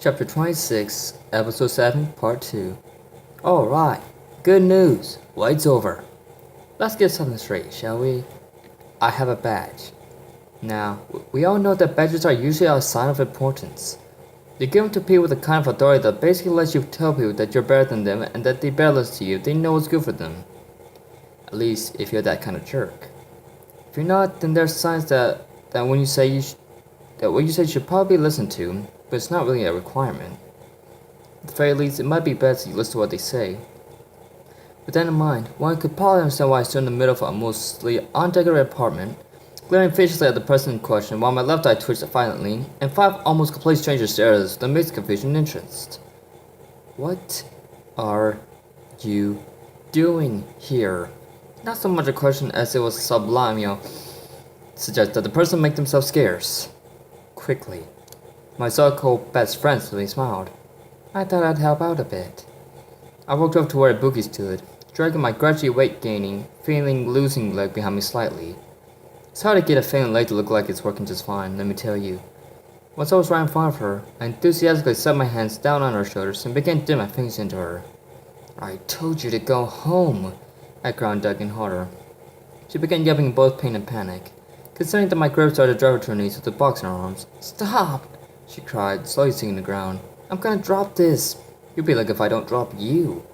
Chapter 26, Episode 7, Part 2. Alright, good news. Wait's over. Let's get something straight, shall we? I have a badge. Now, we all know that badges are usually a sign of importance. You give them to people with the kind of authority that basically lets you tell people that you're better than them and that they better listen to you if they know what's good for them. At least, if you're that kind of jerk. If you're not, then there's signs that what you say you should probably listen to, but it's not really a requirement. At the very least, it might be best you listen to what they say. With that in mind, one could probably understand why I stood in the middle of a mostly undecorated apartment, glaring viciously at the person in question while my left eye twitched violently, and 5 almost complete strangers stared at us with a mixed confusion and interest. What are you doing here? Not so much a question as it was sublime, suggest that the person make themselves scarce. Quickly. My so-called best friend suddenly smiled. I thought I'd help out a bit. I walked over to where Ibuki stood, dragging my gradually weight-gaining, losing leg behind me slightly. It's hard to get a failing leg to look like it's working just fine, let me tell you. Once I was right in front of her, I enthusiastically set my hands down on her shoulders and began dipping my fingers into her. I told you to go home, I ground Doug in harder. She began yelping in both pain and panic, considering that my grip started to drive her to her knees with the box in her arms. Stop! She cried, slowly sinking to the ground. I'm gonna drop this. You'll be like if I don't drop you.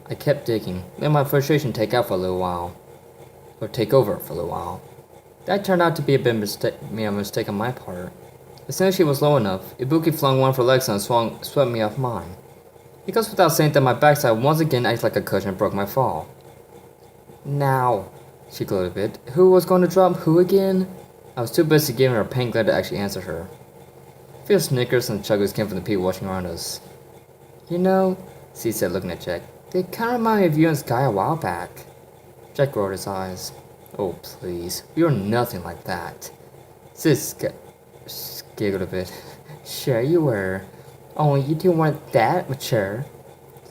I kept digging, letting my frustration take over for a little while. That turned out to be a mistake on my part. As soon as she was low enough, Ibuki flung one of her legs and swept me off mine. It goes without saying that my backside once again acted like a cushion and broke my fall. Now, she gloated a bit. Who was going to drop who again? I was too busy giving her a pain glad to actually answer her. A few snickers and chuckles came from the people watching around us. You know, C said, looking at Jack, they kind of remind me of you and Sky a while back. Jack rolled his eyes. Oh, please, you're nothing like that. Sis giggled a bit. Sure you were. Only you two weren't that mature.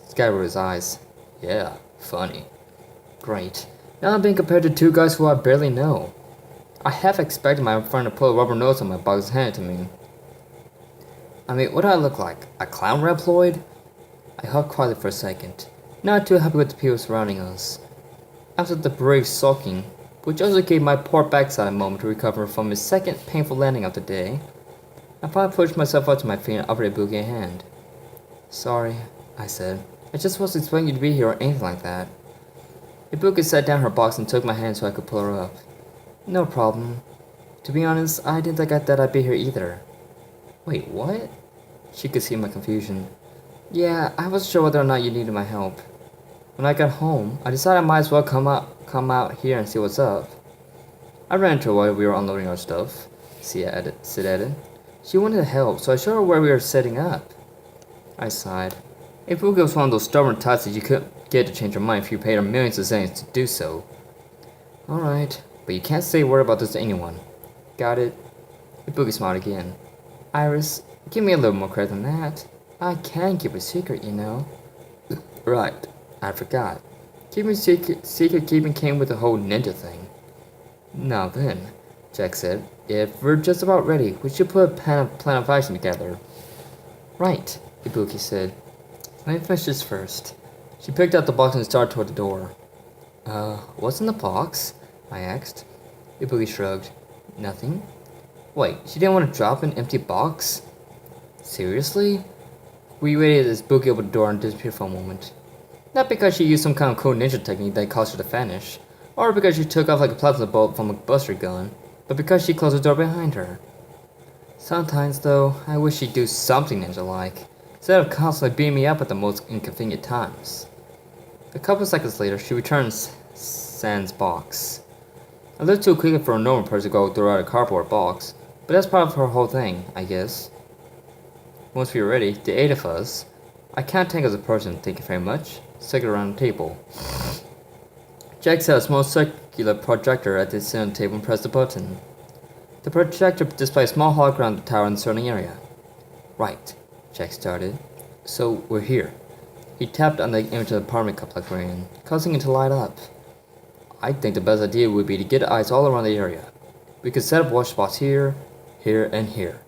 Sky rolled his eyes. Yeah, funny. Great. Now I'm being compared to 2 guys who I barely know. I half expected my friend to pull a rubber nose on my box and hand it to me. I mean, what do I look like? A clown Reploid? I huffed quietly for a second, not too happy with the people surrounding us. After the brief sulking, which also gave my poor backside a moment to recover from his second painful landing of the day, I finally pushed myself up to my feet and offered Ibuki a hand. Sorry, I said. I just wasn't expecting you to be here or anything like that. Ibuki sat down her box and took my hand so I could pull her up. No problem. To be honest, I didn't think that I'd be here either. Wait, what? She could see my confusion. Yeah, I wasn't sure whether or not you needed my help. When I got home, I decided I might as well come out here and see what's up. I ran into her while we were unloading our stuff, Sid added. She wanted to help, so I showed her where we were setting up. I sighed. Ibuki was one of those stubborn types that you couldn't get to change her mind if you paid her millions of cents to do so. Alright, but you can't say a word about this to anyone. Got it? Ibuki smiled again. Iris, give me a little more credit than that. I can keep a secret, you know. Right, I forgot. Keeping secret keeping came with the whole ninja thing. Now then, Jack said, if we're just about ready, we should put a plan of action together. Right, Ibuki said. Let me finish this first. She picked up the box and started toward the door. What's in the box? I asked. Ibuki shrugged. Nothing. Wait, she didn't want to drop an empty box? Seriously? We waited as Ibuki opened the door and disappeared for a moment. Not because she used some kind of cool ninja technique that caused her to vanish, or because she took off like a plasma bolt from a buster gun, but because she closed the door behind her. Sometimes, though, I wish she'd do something ninja-like, instead of constantly beating me up at the most inconvenient times. A couple seconds later, she returns Sans box. A little too quickly for a normal person to go through out a cardboard box, but that's part of her whole thing, I guess. Once we were ready, the 8 of us, I can't think as a person, thank you very much, circled around the table. Jack set a small circular projector at the center of the table and pressed the button. The projector displayed a small hologram of the tower in the surrounding area. Right, Jack started. So, we're here. He tapped on the image of the apartment complex we're in, causing it to light up. I think the best idea would be to get eyes all around the area. We could set up watch spots here, here, and here.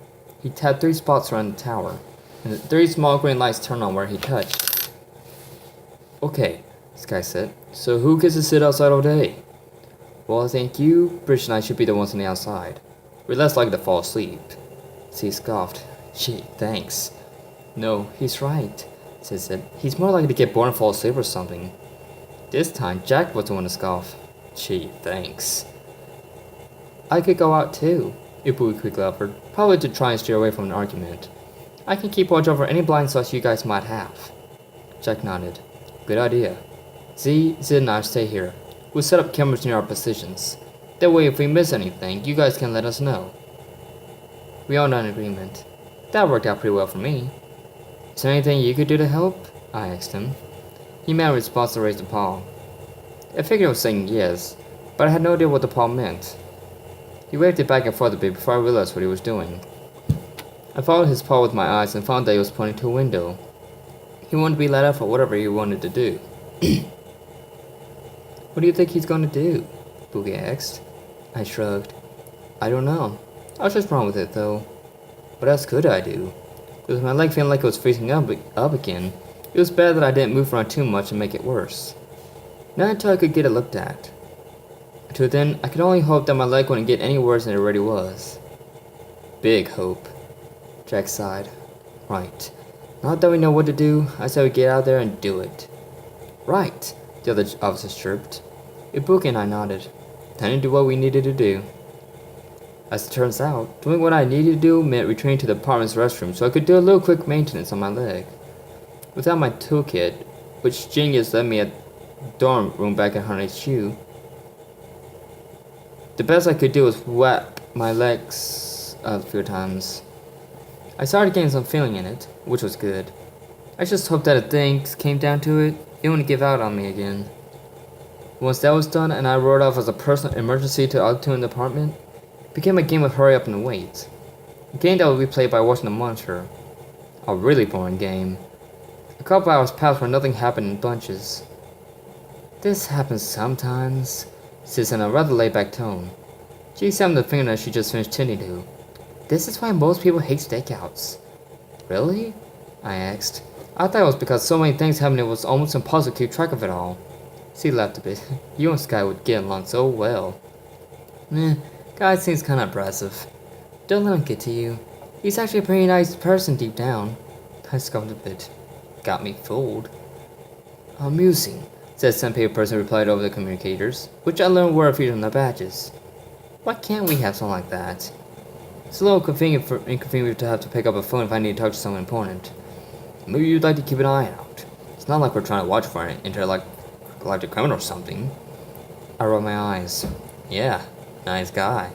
He tapped 3 spots around the tower. and the 3 small green lights turned on where he touched. Okay, Sky said. So who gets to sit outside all day? Well, thank you. Bridge and I should be the ones on the outside. We're less likely to fall asleep. C scoffed. Gee, thanks. No, he's right, Sid said. He's more likely to get bored and fall asleep or something. This time, Jack was the one to scoff. Gee, thanks. I could go out too, Ibuki quickly offered, probably to try and steer away from an argument. I can keep watch over any blind spots you guys might have. Jack nodded. Good idea. Z, Sid and I stay here. We'll set up cameras near our positions. That way if we miss anything, you guys can let us know. We all nodded in agreement. That worked out pretty well for me. Is there anything you could do to help? I asked him. He made a response to raise the paw. I figured he was saying yes, but I had no idea what the paw meant. He waved it back and forth a bit before I realized what he was doing. I followed his paw with my eyes and found that he was pointing to a window. He wanted to be let out for whatever he wanted to do. What do you think he's going to do? Boogie asked. I shrugged. I don't know. I was just wrong with it though. What else could I do? With my leg feeling like it was facing up again, it was bad that I didn't move around too much and make it worse. Not until I could get it looked at. Until then, I could only hope that my leg wouldn't get any worse than it already was. Big hope. Jack sighed. Right. Now that we know what to do, I say we get out there and do it. Right, the other officers chirped. Ibuki and I nodded. Time to do what we needed to do. As it turns out, doing what I needed to do meant returning to the apartment's restroom so I could do a little quick maintenance on my leg. Without my toolkit, which Genius left me at the dorm room back at Honey's HQ, the best I could do was whap my legs a few times. I started getting some feeling in it, which was good. I just hoped that if things came down to it, it wouldn't give out on me again. Once that was done and I roared off as a personal emergency to the other two in the apartment, it became a game of hurry up and wait. A game that would be played by watching the monitor. A really boring game. A couple hours passed where nothing happened in bunches. This happens sometimes, says in a rather laid-back tone. She examined the fingernail she just finished tending to. This is why most people hate stakeouts. Really? I asked. I thought it was because so many things happened it was almost impossible to keep track of it all. She laughed a bit. You and Sky would get along so well. Guy seems kinda aggressive. Don't let him get to you. He's actually a pretty nice person deep down. I scoffed a bit. Got me fooled. Amusing, said some paper person replied over the communicators, which I learned were featured on the badges. Why can't we have something like that? It's a little inconvenient to have to pick up a phone if I need to talk to someone important. Maybe you'd like to keep an eye out. It's not like we're trying to watch for an intergalactic criminal or something. I rolled my eyes. Yeah, nice guy.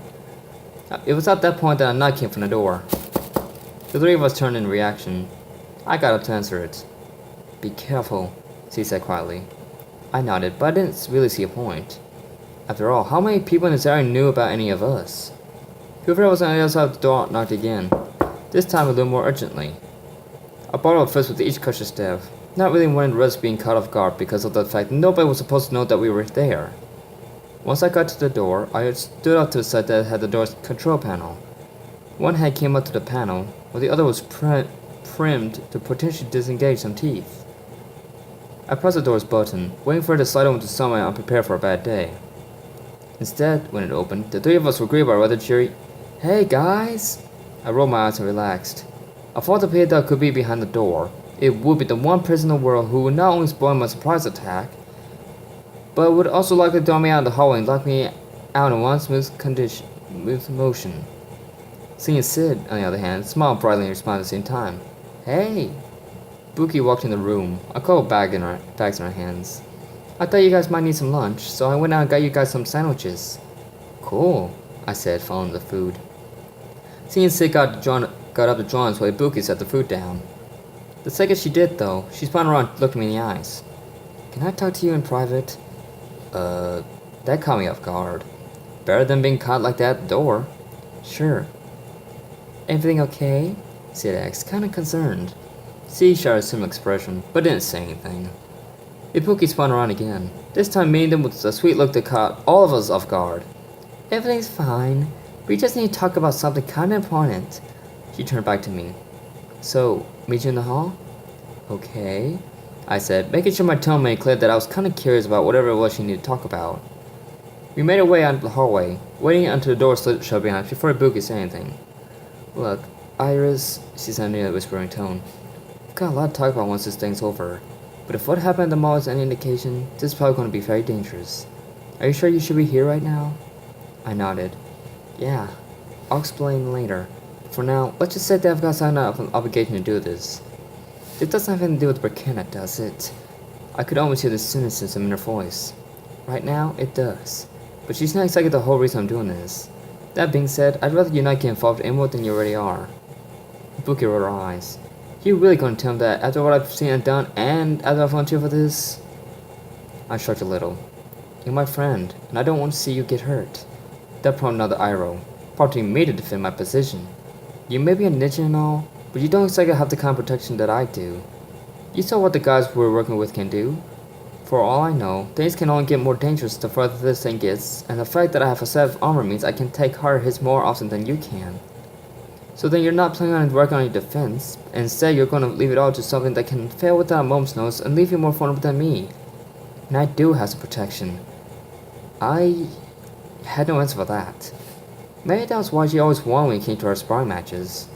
It was at that point that a knock came from the door. The three of us turned in reaction. I got up to answer it. Be careful, she said quietly. I nodded, but I didn't really see a point. After all, how many people in this area knew about any of us? Whoever was on the other side of the door knocked again, this time a little more urgently. I borrowed a fist with each cautious step, not really wanting to risk being caught off guard because of the fact that nobody was supposed to know that we were there. Once I got to the door, I stood up to the side that had the door's control panel. One hand came up to the panel, while the other was primed to potentially disengage some teeth. I pressed the door's button, waiting for it to slide over to someone unprepared for a bad day. Instead, when it opened, the three of us were greeted by a rather cheery, "Hey guys!" I rolled my eyes and relaxed. I thought the pit that could be behind the door. It would be the one person in the world who would not only spoil my surprise attack, but would also likely throw me out in the hallway and lock me out in one smooth motion. Seeing Sid, on the other hand, smiled brightly and responded at the same time. Hey! Buki walked in the room, a couple bags in her hands. I thought you guys might need some lunch, so I went out and got you guys some sandwiches. Cool, I said, following the food. Seeing Sid got up to join us while Buki set the food down. The second she did, though, she spun around and looked me in the eyes. Can I talk to you in private? That caught me off guard. Better than being caught like that at the door. Sure. Everything okay? Sid asked, kinda concerned. She showed a similar expression, but didn't say anything. Ibuki spun around again, this time meeting them with a sweet look that caught all of us off guard. Everything's fine. We just need to talk about something kinda important. She turned back to me. So, meet you in the hall? Okay, I said, making sure my tone made clear that I was kinda curious about whatever it was she needed to talk about. We made our way out the hallway, waiting until the door slid shut behind us before Ibuki said anything. Look, Iris, she said in a whispering tone. We've got a lot to talk about once this thing's over. But if what happened at the mall is any indication, this is probably going to be very dangerous. Are you sure you should be here right now? I nodded. Yeah, I'll explain later. For now, let's just say that I've got signed up an obligation to do this. It doesn't have anything to do with Burkina, does it? I could almost hear the cynicism in her voice. Right now, it does. But she's not exactly the whole reason I'm doing this. That being said, I'd rather you not get involved in more than you already are. Ibuki rolled her eyes. You really gonna tell him that after what I've seen and done, and after I've volunteered for this? I shrugged a little. You're my friend, and I don't want to see you get hurt. That prompted another eye roll, prompting me to defend my position. You may be a ninja and all, but you don't exactly have the kind of protection that I do. You saw what the guys we're working with can do. For all I know, things can only get more dangerous the further this thing gets, and the fact that I have a set of armor means I can take harder hits more often than you can. So then you're not planning on working on your defense. Instead, you're going to leave it all to something that can fail without a moment's notice and leave you more vulnerable than me. And I do have some protection. I had no answer for that. Maybe that was why she always won when it came to our sparring matches.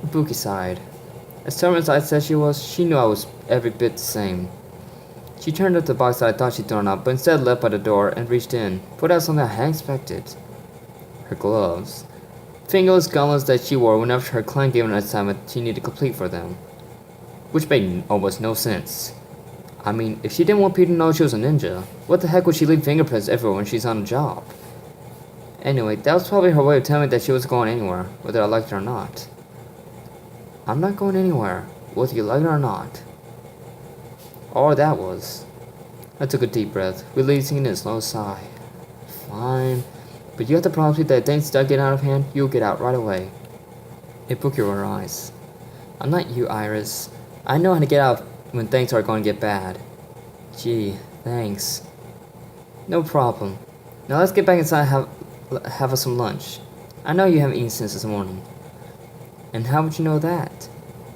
Ibuki sighed. As stubborn as I said she was, she knew I was every bit the same. She turned up the box that I thought she'd thrown up, but instead left by the door and reached in, put out something I hadn't expected. Her gloves. Fingerless gauntlets that she wore whenever her clan gave her an assignment she needed to complete for them. Which made almost no sense. I mean, if she didn't want people to know she was a ninja, what the heck would she leave fingerprints everywhere when she's on a job? Anyway, that was probably her way of telling me that she wasn't going anywhere, whether I liked it or not. I'm not going anywhere, whether you like it or not. All that was. I took a deep breath, releasing a slow sigh. Fine, but you have to promise me that if things start getting out of hand, you'll get out right away. Ibuki rolled her eyes. I'm not you, Iris. I know how to get out when things are going to get bad. Gee, thanks. No problem. Now let's get back inside and have us some lunch. I know you haven't eaten since this morning. And how would you know that?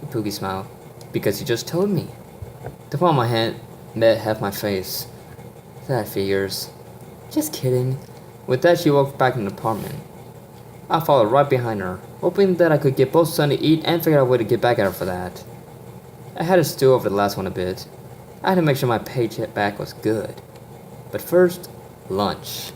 Ibuki smiled. Because you just told me. The palm of my hand met half my face. That figures. Just kidding. With that, she walked back in the apartment. I followed right behind her, hoping that I could get both something to eat and figure out a way to get back at her for that. I had to stew over the last one a bit. I had to make sure my paycheck back was good. But first, lunch.